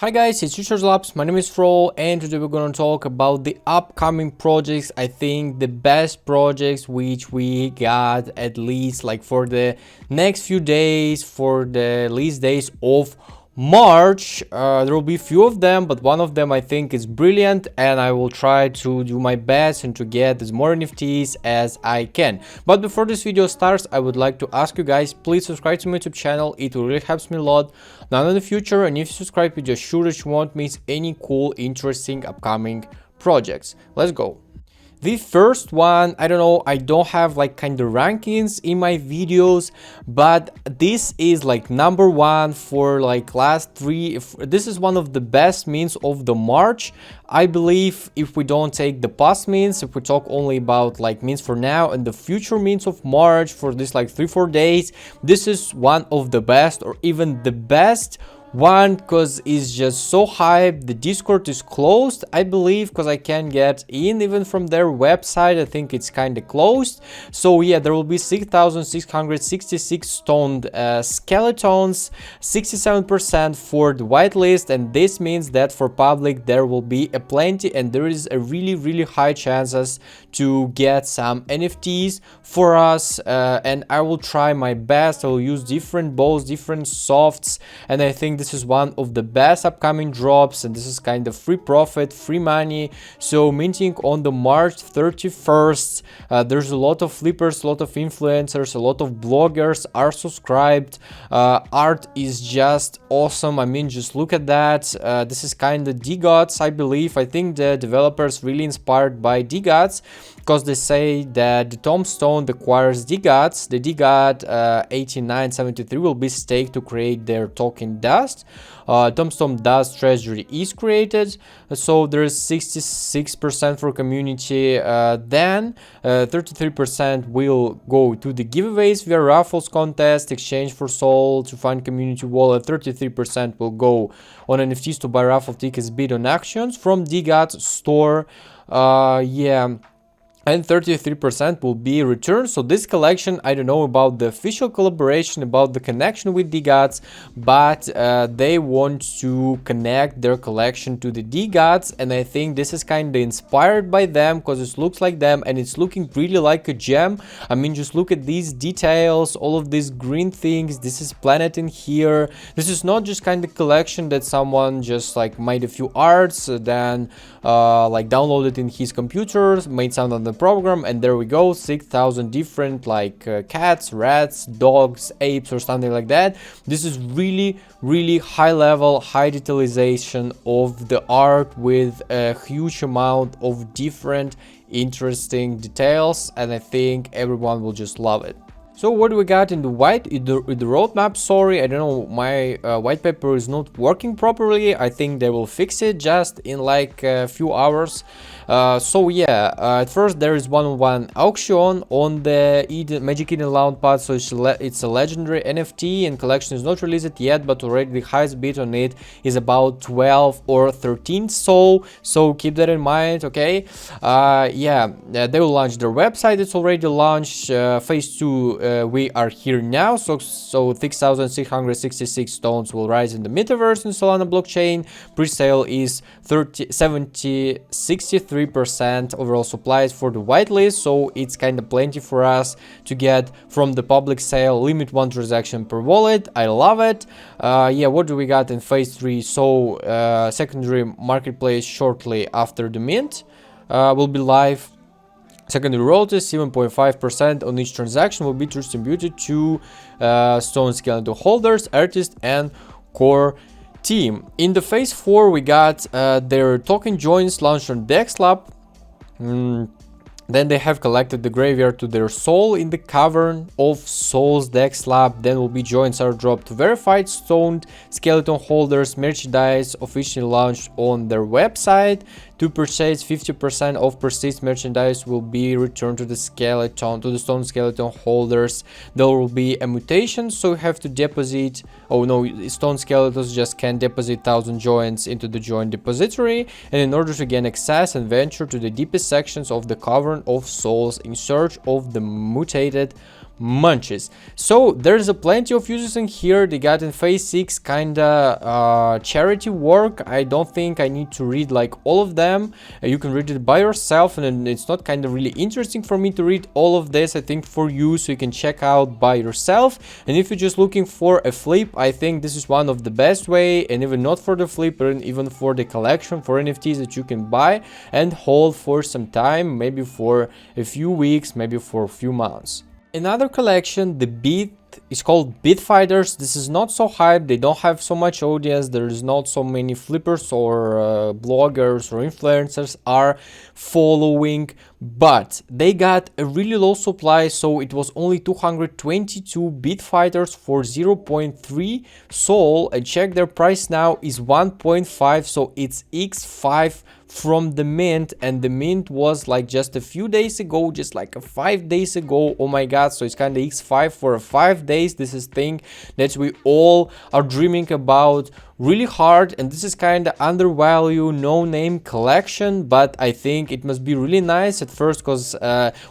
Hi guys, it's Futures Labs. My name is Fro, and today we're going to talk about the upcoming projects. I think the best projects which we got at least like for the next few days, for the least days of March. There will be few of them, but one of them I think is brilliant, and I will try to do my best and to get as more NFTs as I can. But before this video starts, I would like to ask you guys, please subscribe to my YouTube channel. It really helps me a lot now in the future, and if you subscribe, you just sure that you won't miss any cool, interesting upcoming projects. Let's go. The first one, I don't know, I don't have like kind of rankings in my videos, but this is like number one for like last three. This is one of the best memes of the March, I believe. If we don't take the past memes, if we talk only about like memes for now and the future memes of March for this like 3-4 days, this is one of the best, or even the best one, because it's just so hyped. The Discord is closed, I believe, because I can't get in even from their website. I think it's kind of closed. So yeah, there will be 6,666 stoned skeletons, 67% for the whitelist, and this means that for public there will be a plenty, and there is a really high chances to get some NFTs for us, and I will try my best. I will use different bows, different softs, and I think this is one of the best upcoming drops, and this is kind of free profit, free money. So minting on the March 31st, there's a lot of flippers, a lot of influencers, a lot of bloggers are subscribed. Art is just awesome. I mean, just look at that. This is kind of DGods, I believe. I think the developers really inspired by DGods, because they say that the TombStoned acquires DGods. The DGod 8973 will be staked to create their token dust. TombStoned Dust Treasury is created, so there is 66% for community, then 33% will go to the giveaways via raffles, contest, exchange for soul to find community wallet, 33% will go on NFTs to buy raffle tickets, bid on actions from DGOT store, and 33% will be returned. So this collection, I don't know about the official collaboration, about the connection with DGods, but they want to connect their collection to the DGods, and I think this is kind of inspired by them, because it looks like them and it's looking really like a gem. I mean, just look at these details, all of these green things. This is planet in here. This is not just kind of collection that someone just like made a few arts, then like downloaded in his computer, made some on the program, and there we go, 6,000 different like cats, rats, dogs, apes, or something like that. This is really high level, high detailization of the art with a huge amount of different interesting details, and I think everyone will just love it. So what do we got in the the roadmap? Sorry, I don't know, my white paper is not working properly. I think they will fix it just in like a few hours. So yeah, at first there is one-on-one auction on the Magic Eden Launchpad, so it's a legendary NFT, and collection is not released yet, but already the highest bid on it is about 12 or 13 so keep that in mind, okay? They will launch their website. It's already launched. Phase 2, we are here now, so 6,666 stones will rise in the metaverse in Solana blockchain. Pre-sale is 63% overall supplies for the whitelist, so it's kind of plenty for us to get from the public sale. Limit 1 transaction per wallet, I love it. What do we got in phase 3? So secondary marketplace shortly after the mint will be live. Secondary royalties, 7.5% on each transaction, will be distributed to stone skeleton holders, artists, and core team. In the phase 4, we got their token joins launched on DexLab. Then they have collected the graveyard to their soul in the Cavern of Souls DexLab. Then will be joins are dropped to verified stoned skeleton holders. Merchandise officially launched on their website. To purchase 50% of persist merchandise will be returned to the skeleton, to the stone skeleton holders. There will be a mutation, so you have to deposit. Oh no, stone skeletons just can deposit 1,000 joins into the join depository, and in order to gain access and venture to the deepest sections of the Cavern of Souls in search of the mutated munches. So there's a plenty of users in here. They got in phase 6 kinda charity work. I don't think I need to read like all of them. You can read it by yourself, and it's not kind of really interesting for me to read all of this. I think for you, so you can check out by yourself. And if you're just looking for a flip, I think this is one of the best way, and even not for the flip, but even for the collection for NFTs that you can buy and hold for some time, maybe for a few weeks, maybe for a few months. Another collection, the Beat, is called Beat Fighters. This is not so hype. They don't have so much audience. There's not so many flippers or bloggers or influencers are following, but they got a really low supply, so it was only 222 Beat Fighters for 0.3 Sol, and check their price now is 1.5, so it's x5 from the mint, and the mint was like just a few days ago, just like 5 days ago. Oh my god, so it's kind of x5 for 5 days. This is thing that we all are dreaming about really hard, and this is kind of undervalued, no name collection, but I think it must be really nice at first, because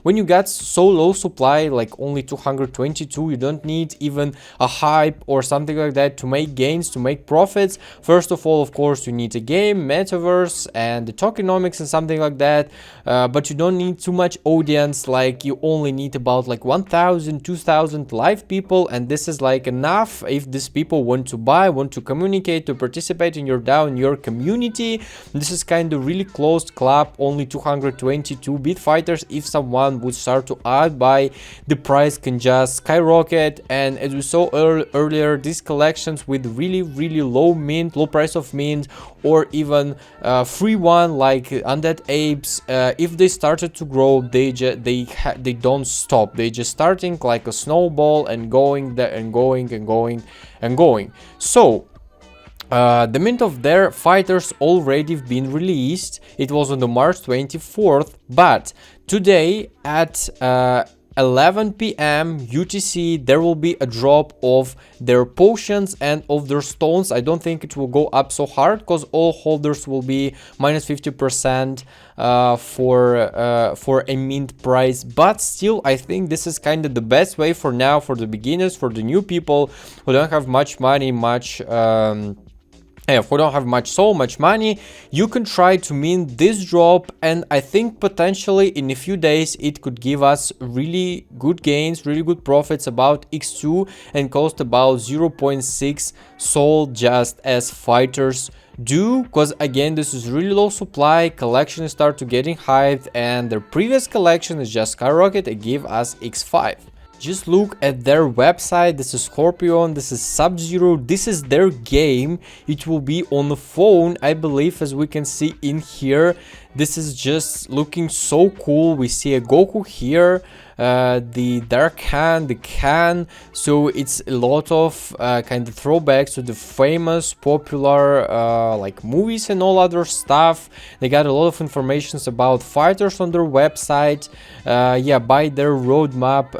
when you got so low supply, like only 222, you don't need even a hype or something like that to make gains, to make profits. First of all, of course, you need a game, metaverse, and the tokenomics and something like that, but you don't need too much audience. Like you only need about like 1,000 2,000 live people, and this is like enough if these people want to buy, want to communicate, to participate in your DAO, in your community. This is kind of really closed club, only 222 Beat Fighters. If someone would start to add buy, the price can just skyrocket. And as we saw earlier, these collections with really low mint, low price of mint, or even free one like Undead Apes, if they started to grow, they don't stop. They just starting like a snowball and going there and going. So the mint of their fighters already been released. It was on the March 24th, but today at 11 p.m. UTC there will be a drop of their potions and of their stones. I don't think it will go up so hard, because all holders will be minus 50% for a mint price. But still, I think this is kind of the best way for now, for the beginners, for the new people who don't have much money, if we don't have much money, you can try to mint this drop, and I think potentially in a few days it could give us really good gains, really good profits, about x2, and cost about 0.6 Sol, just as fighters do, because again this is really low supply. Collections start to getting hyped, and their previous collection is just skyrocket and give us x5. Just look at their website. This is Scorpion, this is Sub-Zero, this is their game. It will be on the phone, I believe, as we can see in here. This is just looking so cool. We see a Goku here, the Dark Hand, the can, so it's a lot of kind of throwbacks to the famous popular like movies and all other stuff. They got a lot of information about fighters on their website. Yeah, by their roadmap,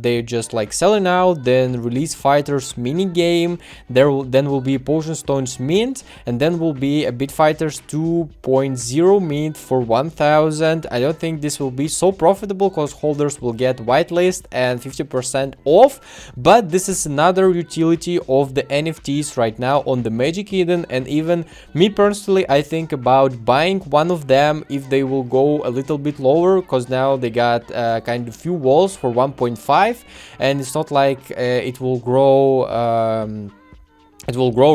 they're just like selling out, then release fighters mini game, then will be Potion Stones mint, and then will be a Beat Fighters 2.0 mint for 1,000. I don't think this will be so profitable, because holders will get whitelist and 50% off, but this is another utility of the NFTs right now on the Magic Eden. And even me personally, I think about buying one of them if they will go a little bit lower, because now they got kind of few walls for 1.5, and it's not like it will grow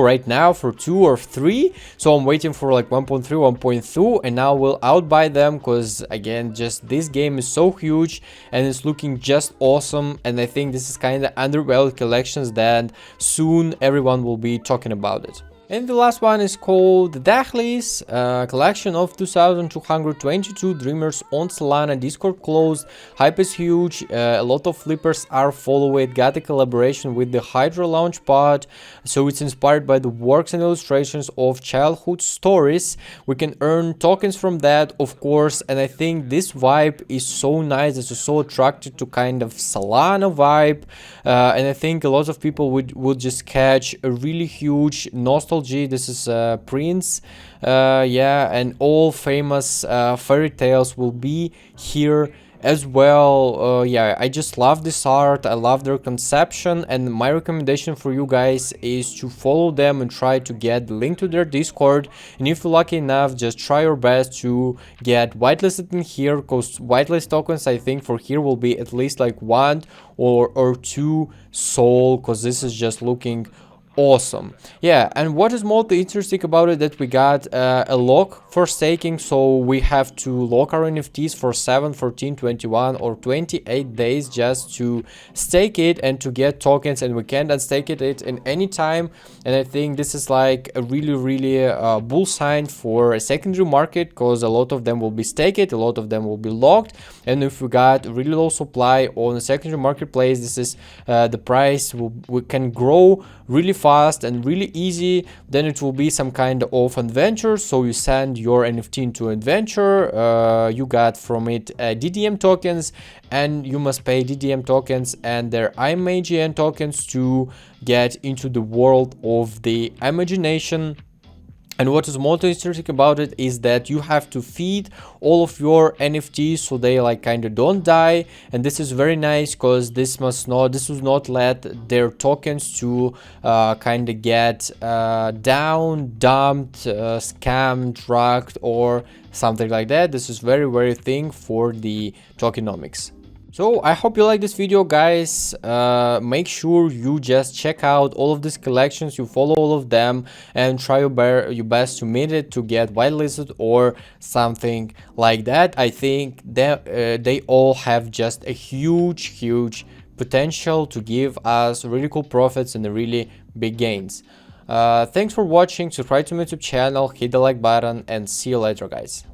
right now for 2 or 3, so I'm waiting for like 1.3, 1.2, and now we'll outbuy them, because again, just this game is so huge and it's looking just awesome. And I think this is kind of undervalued collections that soon everyone will be talking about it. And the last one is called the Dachlis, collection of 2,222 Dreamers on Solana. Discord closed, hype is huge, a lot of flippers are follow it, got a collaboration with the Hydra Launchpad, so it's inspired by the works and illustrations of childhood stories. We can earn tokens from that, of course, and I think this vibe is so nice. It's so attracted to kind of Solana vibe, and I think a lot of people would just catch a really huge nostalgia. This is Prince, yeah, and all famous fairy tales will be here as well. Yeah, I just love this art, I love their conception, and my recommendation for you guys is to follow them and try to get the link to their Discord. And if you're lucky enough, just try your best to get whitelisted in here, because whitelist tokens I think for here will be at least like 1 or 2 soul, because this is just looking awesome. Yeah, and what is most interesting about it, that we got a lock for staking, so we have to lock our NFTs for 7, 14, 21 or 28 days just to stake it and to get tokens, and we can unstake it in any time. And I think this is like a really bull sign for a secondary market, because a lot of them will be staked, a lot of them will be locked, and if we got really low supply on a secondary marketplace, this is the price we can grow really fast and really easy. Then it will be some kind of adventure, so you send your NFT into adventure, you got from it DDM tokens, and you must pay DDM tokens and their IMAGN tokens to get into the world of the imagination. And what is most interesting about it is that you have to feed all of your NFTs so they like kind of don't die. And this is very nice, because this will not let their tokens to kind of get down, dumped, scammed, drugged, or something like that. This is very thing for the tokenomics. So I hope you like this video, guys. Make sure you just check out all of these collections, you follow all of them, and try your best to meet it to get whitelisted or something like that. I think that they all have just a huge potential to give us really cool profits and really big gains. Thanks for watching. Subscribe to my YouTube channel, hit the like button, and see you later, guys.